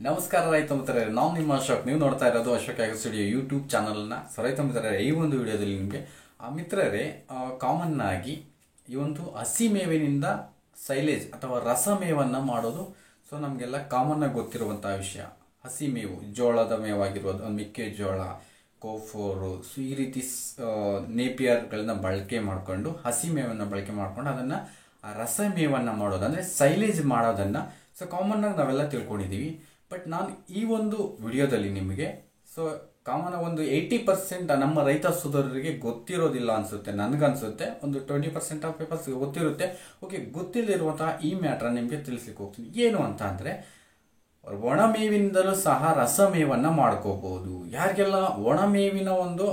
ನಮಸ್ಕಾರ ರೈತ ಮಿತ್ರರೇ, ನಾವು ನಿಮ್ಮ ಅಶೋಕ್. ನೀವು ನೋಡ್ತಾ ಇರೋದು ಅಶೋಕ್ ಅಗ್ರಿ ಸ್ಟುಡಿಯೋ ಯೂಟ್ಯೂಬ್ ಚಾನಲ್ನ. ಸೊ ರೈತ ಮಿತ್ರರೇ, ಈ ಒಂದು ವಿಡಿಯೋದಲ್ಲಿ ನಿಮಗೆ ಮಿತ್ರರೇ ಕಾಮನ್ ಆಗಿ ಈ ಒಂದು ಹಸಿ ಮೇವಿನಿಂದ ಸೈಲೇಜ್ ಅಥವಾ ರಸಮೇವನ್ನು ಮಾಡೋದು ಸೊ ನಮಗೆಲ್ಲ ಕಾಮನ್ ಆಗಿ ಗೊತ್ತಿರುವಂತಹ ವಿಷಯ. ಹಸಿ ಮೇವು, ಜೋಳದ ಮೇವಾಗಿರ್ಬೋದು, ಮೆಕ್ಕೆಜೋಳ, ಕೋಫೋರು, ಸೊ ಈ ರೀತಿ ನೇಪಿಯರ್ಗಳನ್ನ ಬಳಕೆ ಮಾಡಿಕೊಂಡು ಹಸಿ ಮೇವನ್ನು ಬಳಕೆ ಮಾಡಿಕೊಂಡು ಅದನ್ನು ರಸಮೇವನ್ನು ಮಾಡೋದು ಅಂದರೆ ಸೈಲೇಜ್ ಮಾಡೋದನ್ನು ಸೊ ಕಾಮನ್ ಆಗಿ ನಾವೆಲ್ಲ ತಿಳ್ಕೊಂಡಿದ್ದೀವಿ. ಬಟ್ ನಾನು ಈ ಒಂದು ವಿಡಿಯೋದಲ್ಲಿ ನಿಮಗೆ ಸೊ ಕಾಮನ್ ಒಂದು 80% ನಮ್ಮ ರೈತ ಸೋದರರಿಗೆ ಗೊತ್ತಿರೋದಿಲ್ಲ ಅನಿಸುತ್ತೆ, ನನಗನ್ಸುತ್ತೆ. ಒಂದು 20% ಆಫ್ ಪೇಪರ್ಸ್ ಗೊತ್ತಿರುತ್ತೆ. ಓಕೆ, ಗೊತ್ತಿಲ್ಲದಿರುವಂತಹ ಈ ಮ್ಯಾಟ್ರ ನಿಮಗೆ ತಿಳಿಸ್ಲಿಕ್ಕೆ ಹೋಗ್ತೀನಿ. ಏನು ಅಂತ ಅಂದರೆ, ಒಣಮೇವಿನಿಂದಲೂ ಸಹ ರಸಮೇವನ್ನು ಮಾಡ್ಕೋಬಹುದು. ಯಾರಿಗೆಲ್ಲ ಒಣಮೇವಿನ ಒಂದು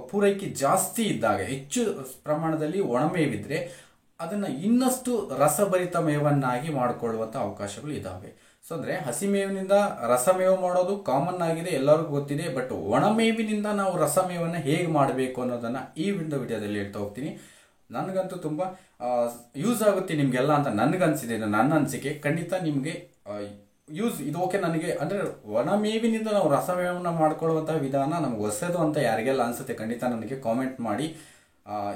ಪೂರೈಕೆ ಜಾಸ್ತಿ ಇದ್ದಾಗ, ಹೆಚ್ಚು ಪ್ರಮಾಣದಲ್ಲಿ ಒಣಮೇವಿದ್ರೆ ಅದನ್ನು ಇನ್ನಷ್ಟು ರಸಭರಿತ ಮೇವನ್ನಾಗಿ ಮಾಡಿಕೊಳ್ಳುವಂಥ ಅವಕಾಶಗಳು ಇದ್ದಾವೆ. ಸೊ ಅಂದರೆ ಹಸಿಮೇವಿನಿಂದ ರಸಮೇವು ಮಾಡೋದು ಕಾಮನ್ ಆಗಿದೆ, ಎಲ್ಲರಿಗೂ ಗೊತ್ತಿದೆ. ಬಟ್ ಒಣಮೇವಿನಿಂದ ನಾವು ರಸಮೇವನ್ನು ಹೇಗೆ ಮಾಡಬೇಕು ಅನ್ನೋದನ್ನು ಈ ಒಂದು ವಿಡಿಯೋದಲ್ಲಿ ಹೇಳ್ತಾ ಹೋಗ್ತೀನಿ. ನನಗಂತೂ ತುಂಬ ಯೂಸ್ ಆಗುತ್ತೆ ನಿಮಗೆಲ್ಲ ಅಂತ ನನಗನ್ಸಿದೆ. ನನ್ನ ಅನಿಸಿಕೆ ಖಂಡಿತ ನಿಮಗೆ ಯೂಸ್ ಇದು. ಓಕೆ, ನನಗೆ ಅಂದರೆ ಒಣಮೇವಿನಿಂದ ನಾವು ರಸಮೇವನ್ನು ಮಾಡ್ಕೊಳ್ಳುವಂಥ ವಿಧಾನ ನಮ್ಗೆ ಹೊಸದು ಅಂತ ಯಾರಿಗೆಲ್ಲ ಅನಿಸುತ್ತೆ ಖಂಡಿತ ನನಗೆ ಕಾಮೆಂಟ್ ಮಾಡಿ.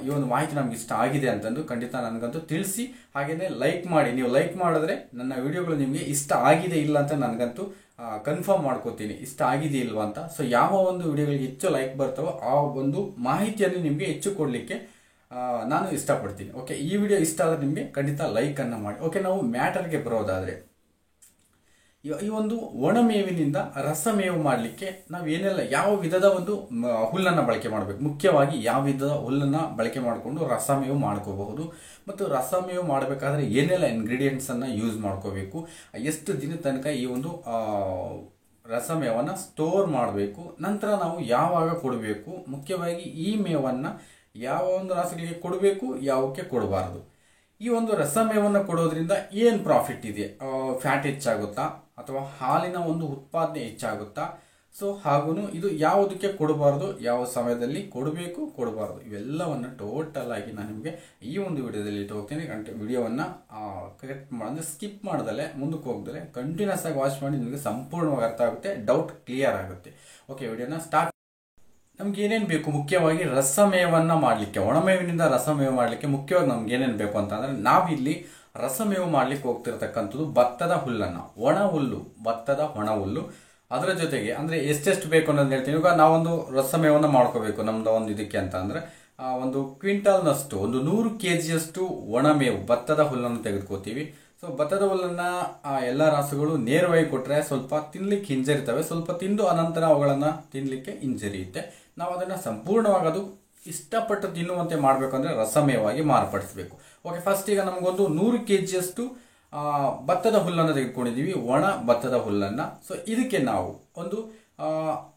ಈ ಒಂದು ಮಾಹಿತಿ ನಮ್ಗೆ ಇಷ್ಟ ಆಗಿದೆ ಅಂತಂದು ಖಂಡಿತ ನನಗಂತೂ ತಿಳಿಸಿ. ಹಾಗೆಯೇ ಲೈಕ್ ಮಾಡಿ. ನೀವು ಲೈಕ್ ಮಾಡಿದ್ರೆ ನನ್ನ ವಿಡಿಯೋಗಳು ನಿಮಗೆ ಇಷ್ಟ ಆಗಿದೆ ಇಲ್ಲ ಅಂತ ನನಗಂತೂ ಕನ್ಫರ್ಮ್ ಮಾಡ್ಕೋತೀನಿ, ಇಷ್ಟ ಆಗಿದೆ ಇಲ್ವಾ ಅಂತ. ಸೊ ಯಾವ ಒಂದು ವಿಡಿಯೋಗಳಿಗೆ ಹೆಚ್ಚು ಲೈಕ್ ಬರ್ತಾವೋ ಆ ಒಂದು ಮಾಹಿತಿಯನ್ನು ನಿಮಗೆ ಹೆಚ್ಚು ಕೊಡಲಿಕ್ಕೆ ನಾನು ಇಷ್ಟಪಡ್ತೀನಿ. ಓಕೆ, ಈ ವಿಡಿಯೋ ಇಷ್ಟ ಆದರೆ ನಿಮಗೆ ಖಂಡಿತ ಲೈಕನ್ನು ಮಾಡಿ. ಓಕೆ, ನಾವು ಮ್ಯಾಟರ್ಗೆ ಬರೋದಾದರೆ, ಈ ಒಂದು ಒಣಮೇವಿನಿಂದ ರಸಮೇವು ಮಾಡಲಿಕ್ಕೆ ನಾವು ಏನೆಲ್ಲ ಯಾವ ವಿಧದ ಒಂದು ಹುಲ್ಲನ್ನು ಬಳಕೆ ಮಾಡಬೇಕು, ಮುಖ್ಯವಾಗಿ ಯಾವ ವಿಧದ ಹುಲ್ಲನ್ನು ಬಳಕೆ ಮಾಡಿಕೊಂಡು ರಸಮೇವು ಮಾಡ್ಕೋಬಹುದು, ಮತ್ತು ರಸಮೇವು ಮಾಡಬೇಕಾದ್ರೆ ಏನೆಲ್ಲ ಇಂಗ್ರೀಡಿಯೆಂಟ್ಸನ್ನು ಯೂಸ್ ಮಾಡ್ಕೋಬೇಕು, ಎಷ್ಟು ದಿನ ತನಕ ಈ ಒಂದು ರಸಮೇವನ್ನು ಸ್ಟೋರ್ ಮಾಡಬೇಕು, ನಂತರ ನಾವು ಯಾವಾಗ ಕೊಡಬೇಕು, ಮುಖ್ಯವಾಗಿ ಈ ಮೇವನ್ನು ಯಾವ ಒಂದು ರಾಸುಗಳಿಗೆ ಕೊಡಬೇಕು, ಯಾವಕ್ಕೆ ಕೊಡಬಾರದು. ಈ ಒಂದು ರಸಮೇವನ್ನು ಕೊಡೋದ್ರಿಂದ ಏನು ಪ್ರಾಫಿಟ್ ಇದೆ, ಫ್ಯಾಟ್ ಹೆಚ್ಚಾಗುತ್ತಾ ಅಥವಾ ಹಾಲಿನ ಒಂದು ಉತ್ಪಾದನೆ ಹೆಚ್ಚಾಗುತ್ತಾ, ಸೊ ಹಾಗೂ ಇದು ಯಾವುದಕ್ಕೆ ಕೊಡಬಾರ್ದು, ಯಾವ ಸಮಯದಲ್ಲಿ ಕೊಡಬೇಕು ಕೊಡಬಾರ್ದು, ಇವೆಲ್ಲವನ್ನು ಟೋಟಲ್ ಆಗಿ ನಾನು ನಿಮಗೆ ಈ ಒಂದು ವಿಡಿಯೋದಲ್ಲಿ ಇಟ್ಟು ಹೋಗ್ತೀನಿ. ವಿಡಿಯೋವನ್ನು ಕರೆಕ್ಟ್ ಅಂದರೆ ಸ್ಕಿಪ್ ಮಾಡ್ದಲೆ ಮುಂದಕ್ಕೆ ಹೋಗ್ದಲೆ ಕಂಟಿನ್ಯೂಸ್ ಆಗಿ ವಾಚ್ ಮಾಡಿ, ನಿಮಗೆ ಸಂಪೂರ್ಣವಾಗಿ ಅರ್ಥ ಆಗುತ್ತೆ, ಡೌಟ್ ಕ್ಲಿಯರ್ ಆಗುತ್ತೆ. ಓಕೆ, ವಿಡಿಯೋನ ಸ್ಟಾರ್ಟ್. ನಮ್ಗೆ ಏನೇನು ಬೇಕು, ಮುಖ್ಯವಾಗಿ ರಸಮೇವನ್ನು ಮಾಡಲಿಕ್ಕೆ, ಒಣಮೇವಿನಿಂದ ರಸಮೇವು ಮಾಡಲಿಕ್ಕೆ ಮುಖ್ಯವಾಗಿ ನಮ್ಗೆ ಏನೇನು ಬೇಕು ಅಂತಂದರೆ, ನಾವಿಲ್ಲಿ ರಸಮೇವು ಮಾಡಲಿಕ್ಕೆ ಹೋಗ್ತಿರ್ತಕ್ಕಂಥದ್ದು ಭತ್ತದ ಹುಲ್ಲನ್ನು, ಒಣ ಹುಲ್ಲು, ಭತ್ತದ ಒಣ ಹುಲ್ಲು. ಅದರ ಜೊತೆಗೆ ಅಂದರೆ ಎಷ್ಟೆಷ್ಟು ಬೇಕು ಅನ್ನೋದು ಹೇಳ್ತೀನಿ. ಇವಾಗ ನಾವೊಂದು ರಸಮೇವನ್ನು ಮಾಡ್ಕೋಬೇಕು ನಮ್ದು ಒಂದು ಇದಕ್ಕೆ ಅಂತ ಅಂದರೆ, ಒಂದು ಕ್ವಿಂಟಲ್ನಷ್ಟು, ಒಂದು 100 kgಯಷ್ಟು ಒಣಮೇವು ಭತ್ತದ ಹುಲ್ಲನ್ನು ತೆಗೆದುಕೋತೀವಿ. ಸೊ ಭತ್ತದ ಹುಲ್ಲನ್ನು ಎಲ್ಲ ರಾಸುಗಳು ನೇರವಾಗಿ ಕೊಟ್ಟರೆ ಸ್ವಲ್ಪ ತಿನ್ಲಿಕ್ಕೆ ಹಿಂಜರಿತವೆ, ಸ್ವಲ್ಪ ತಿಂದು ಅನಂತರ ಅವುಗಳನ್ನು ತಿನ್ನಲಿಕ್ಕೆ ಹಿಂಜರಿಯುತ್ತೆ. ನಾವು ಅದನ್ನು ಸಂಪೂರ್ಣವಾಗಿ ಅದು ಇಷ್ಟಪಟ್ಟು ತಿನ್ನುವಂತೆ ಮಾಡಬೇಕಂದ್ರೆ ರಸಮೇವಾಗಿ ಮಾರ್ಪಡಿಸಬೇಕು. ಓಕೆ, ಫಸ್ಟ್ ಈಗ ನಮಗೊಂದು 100 kgಯಷ್ಟು ಭತ್ತದ ಹುಲ್ಲನ್ನು ತೆಗೆದುಕೊಂಡಿದ್ದೀವಿ, ಒಣ ಭತ್ತದ ಹುಲ್ಲನ್ನು. ಸೊ ಇದಕ್ಕೆ ನಾವು ಒಂದು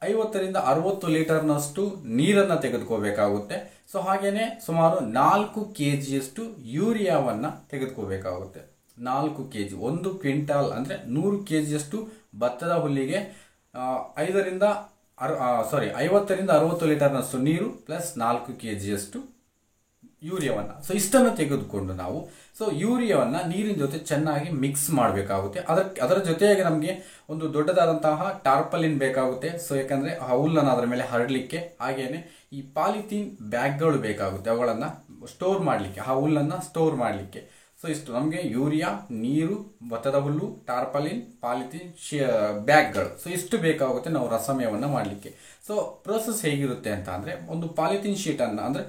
50ರಿಂದ 60 ಲೀಟರ್ನಷ್ಟು ನೀರನ್ನು ತೆಗೆದುಕೋಬೇಕಾಗುತ್ತೆ. ಸೊ ಹಾಗೇನೆ ಸುಮಾರು 4 kgಯಷ್ಟು ಯೂರಿಯಾವನ್ನು ತೆಗೆದುಕೋಬೇಕಾಗುತ್ತೆ. 4 kg, 1 ಕ್ವಿಂಟಾಲ್ ಅಂದರೆ 100 kgಯಷ್ಟು ಭತ್ತದ ಹುಲ್ಲಿಗೆ 50ರಿಂದ 60 ಲೀಟರ್ನಷ್ಟು ನೀರು ಪ್ಲಸ್ 4 kgಯಷ್ಟು ಯೂರಿಯಾವನ್ನು. ಸೊ ಇಷ್ಟನ್ನು ತೆಗೆದುಕೊಂಡು ನಾವು ಯೂರಿಯಾವನ್ನು ನೀರಿನ ಜೊತೆ ಚೆನ್ನಾಗಿ ಮಿಕ್ಸ್ ಮಾಡಬೇಕಾಗುತ್ತೆ. ಅದರ ಜೊತೆಗೆ ನಮಗೆ ಒಂದು ದೊಡ್ಡದಾದಂತಹ ಟಾರ್ಪಲಿನ್ ಬೇಕಾಗುತ್ತೆ. ಸೊ ಯಾಕಂದರೆ ಆ ಹುಲ್ಲನ್ನು ಅದರ ಮೇಲೆ ಹರಡಲಿಕ್ಕೆ, ಹಾಗೇನೆ ಈ ಪಾಲಿಥೀನ್ ಬ್ಯಾಗ್ಗಳು ಬೇಕಾಗುತ್ತೆ, ಅವುಗಳನ್ನು ಸ್ಟೋರ್ ಮಾಡಲಿಕ್ಕೆ, ಆ ಹುಲ್ಲನ್ನು ಸ್ಟೋರ್ ಮಾಡಲಿಕ್ಕೆ. ಸೊ ಇಷ್ಟು ನಮಗೆ ಯೂರಿಯಾ, ನೀರು, ಭತ್ತದ ಹುಲ್ಲು, ಟಾರ್ಪಲಿನ್, ಪಾಲಿಥೀನ್ ಬ್ಯಾಗ್ಗಳು, ಸೊ ಇಷ್ಟು ಬೇಕಾಗುತ್ತೆ ನಾವು ರಸಮೇವನ್ನು ಮಾಡಲಿಕ್ಕೆ. ಸೊ ಪ್ರೋಸೆಸ್ ಹೇಗಿರುತ್ತೆ ಅಂತ ಅಂದರೆ, ಒಂದು ಪಾಲಿಥೀನ್ ಶೀಟನ್ನು ಅಂದರೆ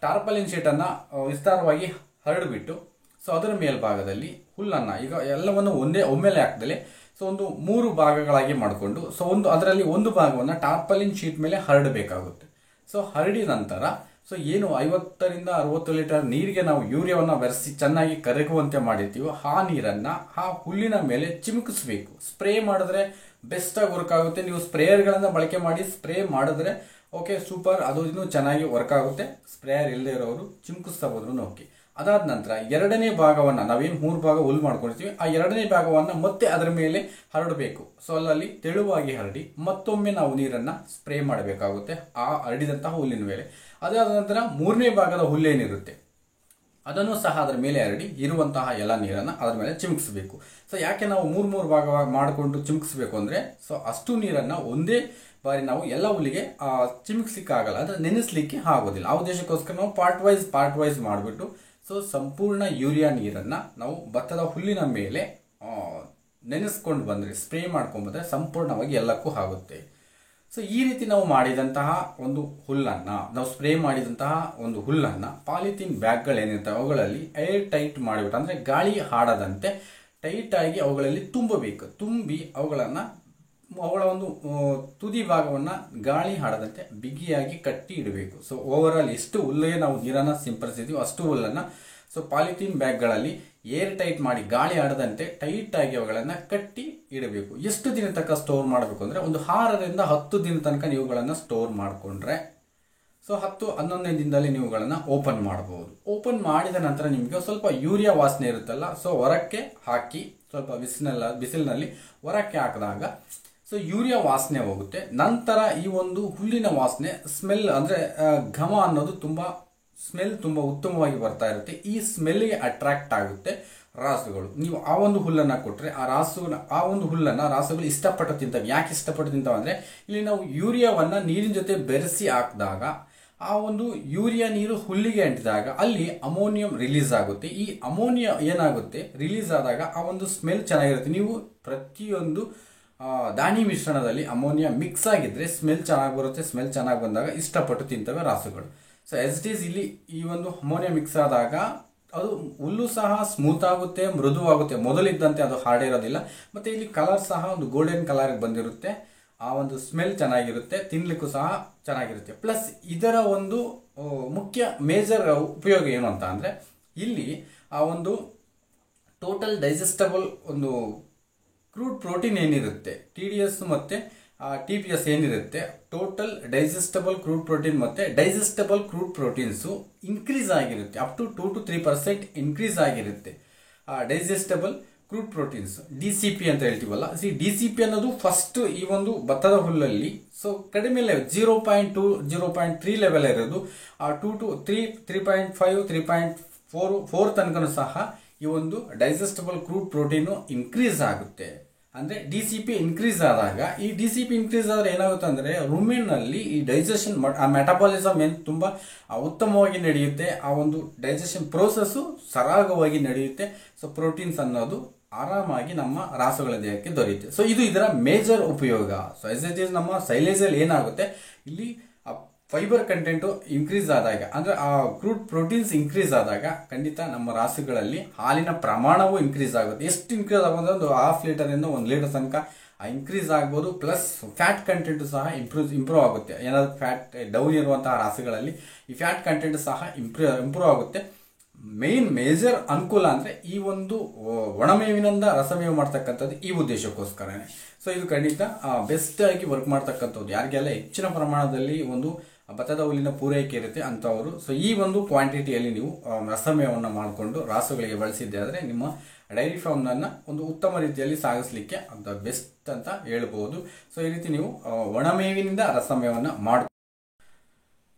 ಟಾರ್ಪಲಿನ್ ಶೀಟನ್ನು ವಿಸ್ತಾರವಾಗಿ ಹರಡಿಬಿಟ್ಟು, ಸೊ ಅದರ ಮೇಲ್ಭಾಗದಲ್ಲಿ ಹುಲ್ಲನ್ನು ಈಗ ಎಲ್ಲವನ್ನು ಒಮ್ಮೆಲೆ ಹಾಕ್ದಲೆ ಸೊ ಒಂದು 3 ಭಾಗಗಳಾಗಿ ಮಾಡಿಕೊಂಡು, ಸೊ ಅದರಲ್ಲಿ ಒಂದು ಭಾಗವನ್ನು ಟಾರ್ಪಲಿನ್ ಶೀಟ್ ಮೇಲೆ ಹರಡಬೇಕಾಗುತ್ತೆ. ಸೊ ಹರಡಿದ ನಂತರ ಸೊ ಏನು 50ರಿಂದ 60 ಲೀಟರ್ ನೀರಿಗೆ ನಾವು ಯೂರಿಯಾವನ್ನು ಬೆರೆಸಿ ಚೆನ್ನಾಗಿ ಕರಗುವಂತೆ ಮಾಡಿರ್ತೀವೋ ಆ ನೀರನ್ನು ಆ ಹುಲ್ಲಿನ ಮೇಲೆ ಚಿಮುಕಿಸ್ಬೇಕು. ಸ್ಪ್ರೇ ಮಾಡಿದ್ರೆ ಬೆಸ್ಟಾಗಿ ವರ್ಕ್ ಆಗುತ್ತೆ. ನೀವು ಸ್ಪ್ರೇಯರ್ಗಳನ್ನು ಬಳಕೆ ಮಾಡಿ ಸ್ಪ್ರೇ ಮಾಡಿದ್ರೆ ಓಕೆ ಸೂಪರ್, ಅದು ಇನ್ನೂ ಚೆನ್ನಾಗಿ ವರ್ಕ್ ಆಗುತ್ತೆ. ಸ್ಪ್ರೇಯರ್ ಇಲ್ಲದೆ ಇರೋರು ಚಿಮುಕಿಸ್ತಾ ಹೋದ್ರೂ ಓಕೆ. ಅದಾದ ನಂತರ ಎರಡನೇ ಭಾಗವನ್ನು, ನಾವೇನು 3 ಭಾಗ ಹುಲ್ಲು ಮಾಡ್ಕೊಳ್ತೀವಿ, ಆ ಎರಡನೇ ಭಾಗವನ್ನು ಮತ್ತೆ ಅದರ ಮೇಲೆ ಹರಡಬೇಕು. ಸೊ ಅಲ್ಲಲ್ಲಿ ತೆಳುವಾಗಿ ಹರಡಿ ಮತ್ತೊಮ್ಮೆ ನಾವು ನೀರನ್ನು ಸ್ಪ್ರೇ ಮಾಡಬೇಕಾಗುತ್ತೆ ಆ ಹರಡಿದಂತಹ ಹುಲ್ಲಿನ ಮೇಲೆ. ಅದಾದ ನಂತರ 3ನೇ ಭಾಗದ ಹುಲ್ಲೇನಿರುತ್ತೆ ಅದನ್ನು ಸಹ ಅದರ ಮೇಲೆ ಹರಡಿ ಇರುವಂತಹ ಎಲ್ಲ ನೀರನ್ನು ಅದರ ಮೇಲೆ ಚಿಮುಕಿಸಬೇಕು. ಸೊ ಯಾಕೆ ನಾವು ಮೂರು ಭಾಗವಾಗಿ ಮಾಡಿಕೊಂಡು ಚಿಮುಕಿಸ್ಬೇಕು ಅಂದರೆ, ಸೊ ಅಷ್ಟು ನೀರನ್ನು ಒಂದೇ ಬಾರಿ ನಾವು ಎಲ್ಲ ಹುಲ್ಲಿಗೆ ಚಿಮುಕಿಸ್ಲಿಕ್ಕೆ ಆಗಲ್ಲ, ಅಂದರೆ ನೆನೆಸ್ಲಿಕ್ಕೆ ಆಗೋದಿಲ್ಲ. ಆ ಉದ್ದೇಶಕ್ಕೋಸ್ಕರ ನಾವು ಪಾರ್ಟ್ ವೈಸ್ ಮಾಡಿಬಿಟ್ಟು ಸೊ ಸಂಪೂರ್ಣ ಯೂರಿಯಾ ನೀರನ್ನು ನಾವು ಭತ್ತದ ಹುಲ್ಲಿನ ಮೇಲೆ ನೆನೆಸ್ಕೊಂಡು ಬಂದರೆ, ಸ್ಪ್ರೇ ಮಾಡ್ಕೊಂಡ್ಬಂದರೆ ಸಂಪೂರ್ಣವಾಗಿ ಎಲ್ಲಕ್ಕೂ ಆಗುತ್ತೆ. ಸೊ ಈ ರೀತಿ ನಾವು ಮಾಡಿದಂತಹ ಒಂದು ಹುಲ್ಲನ್ನು, ನಾವು ಸ್ಪ್ರೇ ಮಾಡಿದಂತಹ ಒಂದು ಹುಲ್ಲನ್ನು ಪಾಲಿಥೀನ್ ಬ್ಯಾಗ್ಗಳೇನಿರ್ತವೆ ಅವುಗಳಲ್ಲಿ ಏರ್ ಟೈಟ್ ಮಾಡಿಬಿಟ್ಟು, ಅಂದರೆ ಗಾಳಿ ಆಡದಂತೆ ಟೈಟಾಗಿ ಅವುಗಳಲ್ಲಿ ತುಂಬಬೇಕು. ತುಂಬಿ ಅವುಗಳ ಒಂದು ತುದಿ ಭಾಗವನ್ನು ಗಾಳಿ ಆಡದಂತೆ ಬಿಗಿಯಾಗಿ ಕಟ್ಟಿ ಇಡಬೇಕು. ಸೊ ಓವರಾಲ್ ಎಷ್ಟು ಹುಲ್ಲಿಗೆ ನಾವು ನೀರನ್ನು ಸಿಂಪಡಿಸಿದ್ದೀವಿ ಅಷ್ಟು ಹುಲ್ಲನ್ನು ಸೊ ಪಾಲಿಥೀನ್ ಬ್ಯಾಗ್ಗಳಲ್ಲಿ ಏರ್ ಟೈಟ್ ಮಾಡಿ ಗಾಳಿ ಆಡದಂತೆ ಟೈಟಾಗಿ ಅವುಗಳನ್ನು ಕಟ್ಟಿ ಇಡಬೇಕು. ಎಷ್ಟು ದಿನ ತನಕ ಸ್ಟೋರ್ ಮಾಡಬೇಕು ಅಂದರೆ, ಒಂದು 6ರಿಂದ 10 ದಿನ ತನಕ ನೀವುಗಳನ್ನು ಸ್ಟೋರ್ ಮಾಡಿಕೊಂಡ್ರೆ ಸೊ 10-11ನೇ ದಿನದಲ್ಲಿ ನೀವುಗಳನ್ನು ಓಪನ್ ಮಾಡಬಹುದು. ಓಪನ್ ಮಾಡಿದ ನಂತರ ನಿಮಗೆ ಸ್ವಲ್ಪ ಯೂರಿಯಾ ವಾಸನೆ ಇರುತ್ತಲ್ಲ, ಸೊ ಹೊರಕ್ಕೆ ಹಾಕಿ ಸ್ವಲ್ಪ ಬಿಸಿಲಿನಲ್ಲಿ ಹೊರಕ್ಕೆ ಹಾಕಿದಾಗ ಸೊ ಯೂರಿಯಾ ವಾಸನೆ ಹೋಗುತ್ತೆ. ನಂತರ ಈ ಒಂದು ಹುಲ್ಲಿನ ವಾಸನೆ ಸ್ಮೆಲ್, ಅಂದರೆ ಘಮ ಅನ್ನೋದು ಸ್ಮೆಲ್ ತುಂಬ ಉತ್ತಮವಾಗಿ ಬರ್ತಾ ಇರುತ್ತೆ. ಈ ಸ್ಮೆಲ್ಗೆ ಅಟ್ರಾಕ್ಟ್ ಆಗುತ್ತೆ ರಾಸುಗಳು. ನೀವು ಆ ಒಂದು ಹುಲ್ಲನ್ನು ಕೊಟ್ಟರೆ ಆ ಒಂದು ಹುಲ್ಲನ್ನು ರಾಸುಗಳು ಇಷ್ಟಪಟ್ಟು ತಿಂತವೆ. ಯಾಕೆ ಇಷ್ಟಪಟ್ಟು ತಿಂತವೆ ಅಂದರೆ, ಇಲ್ಲಿ ನಾವು ಯೂರಿಯಾವನ್ನು ನೀರಿನ ಜೊತೆ ಬೆರೆಸಿ ಹಾಕಿದಾಗ ಆ ಒಂದು ಯೂರಿಯಾ ನೀರು ಹುಲ್ಲಿಗೆ ಅಂಟಿದಾಗ ಅಲ್ಲಿ ಅಮೋನಿಯಂ ರಿಲೀಸ್ ಆಗುತ್ತೆ. ಈ ಅಮೋನಿಯಾ ಏನಾಗುತ್ತೆ ರಿಲೀಸ್ ಆದಾಗ ಆ ಒಂದು ಸ್ಮೆಲ್ ಚೆನ್ನಾಗಿರುತ್ತೆ. ನೀವು ಪ್ರತಿಯೊಂದು ದಾಣಿ ಮಿಶ್ರಣದಲ್ಲಿ ಅಮೋನಿಯಾ ಮಿಕ್ಸ್ ಆಗಿದ್ರೆ ಸ್ಮೆಲ್ ಚೆನ್ನಾಗಿ ಬರುತ್ತೆ. ಸ್ಮೆಲ್ ಚೆನ್ನಾಗಿ ಬಂದಾಗ ಇಷ್ಟಪಟ್ಟು ತಿಂತವೆ ರಾಸುಗಳು. ಸೊ ಎಸ್ ಇಟ್ ಈಸ್ ಇಲ್ಲಿ ಈ ಒಂದು ಅಮೋನಿಯಾ ಮಿಕ್ಸ್ ಆದಾಗ ಅದು ಹುಲ್ಲು ಸಹ ಸ್ಮೂತ್ ಆಗುತ್ತೆ, ಮೃದುವಾಗುತ್ತೆ. ಮೊದಲಿದ್ದಂತೆ ಅದು ಹಾರ್ಡ್ ಇರೋದಿಲ್ಲ. ಮತ್ತು ಇಲ್ಲಿ ಕಲರ್ ಸಹ ಒಂದು ಗೋಲ್ಡನ್ ಕಲರ್ಗೆ ಬಂದಿರುತ್ತೆ. ಆ ಒಂದು ಸ್ಮೆಲ್ ಚೆನ್ನಾಗಿರುತ್ತೆ, ತಿನ್ನಲಿಕ್ಕೂ ಸಹ ಚೆನ್ನಾಗಿರುತ್ತೆ. ಪ್ಲಸ್ ಇದರ ಒಂದು ಮುಖ್ಯ ಮೇಜರ್ ಉಪಯೋಗ ಏನು ಅಂತ ಅಂದರೆ, ಇಲ್ಲಿ ಆ ಒಂದು ಟೋಟಲ್ ಡೈಜೆಸ್ಟಬಲ್ ಒಂದು ಕ್ರೂಡ್ ಪ್ರೋಟೀನ್ ಏನಿರುತ್ತೆ, TDS ಮತ್ತು TPS ಏನಿರುತ್ತೆ, ಟೋಟಲ್ ಡೈಜೆಸ್ಟಬಲ್ ಕ್ರೂಡ್ ಪ್ರೋಟೀನ್ ಮತ್ತು ಡೈಜೆಸ್ಟಬಲ್ ಕ್ರೂಡ್ ಪ್ರೋಟೀನ್ಸು ಇನ್ಕ್ರೀಸ್ ಆಗಿರುತ್ತೆ. ಅಪ್ ಟು 2-3% ಇನ್ಕ್ರೀಸ್ ಆಗಿರುತ್ತೆ ಡೈಜೆಸ್ಟಬಲ್ ಕ್ರೂಡ್ ಪ್ರೋಟೀನ್ಸ್, DCP ಅಂತ ಹೇಳ್ತೀವಲ್ಲ. DCP ಅನ್ನೋದು ಫಸ್ಟ್ ಈ ಒಂದು ಭತ್ತದ ಹುಲ್ಲಲ್ಲಿ ಸೊ ಕಡಿಮೆ ಲೆವೆಲ್ 0.2-0.3 ಲೆವೆಲ್ ಇರೋದು 2 to 3, 3.5, 3.4 ತನಕನೂ ಸಹ ಈ ಒಂದು ಡೈಜೆಸ್ಟಬಲ್ ಕ್ರೂಡ್ ಪ್ರೋಟೀನು ಇನ್ಕ್ರೀಸ್ ಆಗುತ್ತೆ. ಅಂದರೆ DCP ಇನ್ಕ್ರೀಸ್ ಆದಾಗ, ಈ DCP ಇನ್ಕ್ರೀಸ್ ಆದರೆ ಏನಾಗುತ್ತೆ ಅಂದರೆ ರುಮೆನ್ನಲ್ಲಿ ಈ ಡೈಜೆಷನ್ ಮೆಟಬಾಲಿಸಮ್ ಏನು ತುಂಬ ಉತ್ತಮವಾಗಿ ನಡೆಯುತ್ತೆ. ಆ ಒಂದು ಡೈಜೆಷನ್ ಪ್ರೋಸೆಸ್ಸು ಸರಾಗವಾಗಿ ನಡೆಯುತ್ತೆ. ಸೊ ಪ್ರೋಟೀನ್ಸ್ ಅನ್ನೋದು ಆರಾಮಾಗಿ ನಮ್ಮ ರಾಸುಗಳ ದೇಹಕ್ಕೆ ದೊರೆಯುತ್ತೆ. ಸೊ ಇದು ಇದರ ಮೇಜರ್ ಉಪಯೋಗ. ಸೊ ಎಸ್ ಇಟ್ ಈಸ್ ನಮ್ಮ ಸೈಲೇಜಲ್ಲಿ ಏನಾಗುತ್ತೆ, ಇಲ್ಲಿ ಫೈಬರ್ ಕಂಟೆಂಟು ಇನ್ಕ್ರೀಸ್ ಆದಾಗ, ಅಂದರೆ ಆ ಕ್ರೂಡ್ ಪ್ರೋಟೀನ್ಸ್ ಇನ್ಕ್ರೀಸ್ ಆದಾಗ ಖಂಡಿತ ನಮ್ಮ ರಾಸುಗಳಲ್ಲಿ ಹಾಲಿನ ಪ್ರಮಾಣವೂ ಇನ್ಕ್ರೀಸ್ ಆಗುತ್ತೆ. ಎಷ್ಟು ಇನ್ಕ್ರೀಸ್ ಆಗೋದು, ಒಂದು 1/2 ಲೀಟರಿಂದ 1 ಲೀಟರ್ ತನಕ ಇನ್ಕ್ರೀಸ್ ಆಗ್ಬೋದು. ಪ್ಲಸ್ ಫ್ಯಾಟ್ ಕಂಟೆಂಟು ಸಹ ಇಂಪ್ರೂವ್ ಆಗುತ್ತೆ. ಏನಾದರೂ ಫ್ಯಾಟ್ ಡೌನ್ ಇರುವಂತಹ ರಾಸುಗಳಲ್ಲಿ ಈ ಫ್ಯಾಟ್ ಕಂಟೆಂಟ್ ಸಹ ಇಂಪ್ರೂವ್ ಆಗುತ್ತೆ. ಮೇಜರ್ ಅನುಕೂಲ ಅಂದರೆ ಈ ಒಂದು ಒಣಮೇವಿನಿಂದ ರಸಮೇವು ಮಾಡ್ತಕ್ಕಂಥದ್ದು ಈ ಉದ್ದೇಶಕ್ಕೋಸ್ಕರನೇ. ಸೊ ಇದು ಖಂಡಿತ ಬೆಸ್ಟ್ ಆಗಿ ವರ್ಕ್ ಮಾಡ್ತಕ್ಕಂಥದ್ದು ಯಾರಿಗೆಲ್ಲ ಹೆಚ್ಚಿನ ಪ್ರಮಾಣದಲ್ಲಿ ಒಂದು ಭತ್ತದ ಹುಲ್ಲಿನ ಪೂರೈಕೆ ಇರುತ್ತೆ ಅಂಥವರು. ಸೊ ಈ ಒಂದು ಕ್ವಾಂಟಿಟಿಯಲ್ಲಿ ನೀವು ರಸಮೇವನ್ನು ಮಾಡಿಕೊಂಡು ರಾಸುಗಳಿಗೆ ಬಳಸಿದ್ದೆ ಆದರೆ ನಿಮ್ಮ ಡೈರಿ ಫಾರ್ಮ್ನನ್ನು ಒಂದು ಉತ್ತಮ ರೀತಿಯಲ್ಲಿ ಸಾಗಿಸಲಿಕ್ಕೆ ಅಂತ ಬೆಸ್ಟ್ ಅಂತ ಹೇಳ್ಬೋದು. ಸೊ ಈ ರೀತಿ ನೀವು ಒಣಮೇವಿನಿಂದ ರಸಮೇವನ್ನು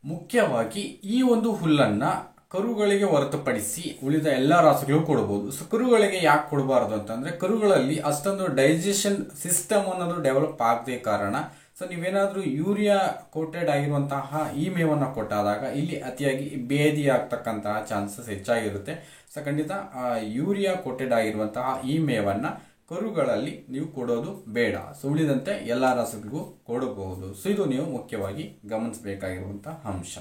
ಮುಖ್ಯವಾಗಿ ಈ ಒಂದು ಹುಲ್ಲನ್ನು ಕರುಗಳಿಗೆ ಹೊರತುಪಡಿಸಿ ಉಳಿದ ಎಲ್ಲ ರಾಸುಗಳು ಕೊಡಬಹುದು. ಸೊ ಕರುಗಳಿಗೆ ಯಾಕೆ ಕೊಡಬಾರದು ಅಂತಂದ್ರೆ, ಕರುಗಳಲ್ಲಿ ಅಷ್ಟೊಂದು ಡೈಜೆಷನ್ ಸಿಸ್ಟಮ್ ಅನ್ನೋದು ಡೆವಲಪ್ ಆಗದೆ ಕಾರಣ. ಸೊ ನೀವೇನಾದ್ರೂ ಯೂರಿಯಾ ಕೋಟೆಡ್ ಆಗಿರುವಂತಹ ಈ ಮೇವನ್ನು ಕೊಟ್ಟಾದಾಗ ಇಲ್ಲಿ ಅತಿಯಾಗಿ ಬೇದಿ ಆಗ್ತಕ್ಕಂತಹ ಚಾನ್ಸಸ್ ಹೆಚ್ಚಾಗಿರುತ್ತೆ. ಸೊ ಖಂಡಿತ ಯೂರಿಯಾ ಕೋಟೆಡ್ ಆಗಿರುವಂತಹ ಈ ಮೇವನ್ನ ಕರುಗಳಲ್ಲಿ ನೀವು ಕೊಡೋದು ಬೇಡ. ಸೊ ಉಳಿದಂತೆ ಎಲ್ಲ ರಾಸುಗಳಿಗೂ ಕೊಡಬಹುದು. ಸೊ ಇದು ನೀವು ಮುಖ್ಯವಾಗಿ ಗಮನಿಸಬೇಕಾಗಿರುವಂತಹ ಅಂಶ.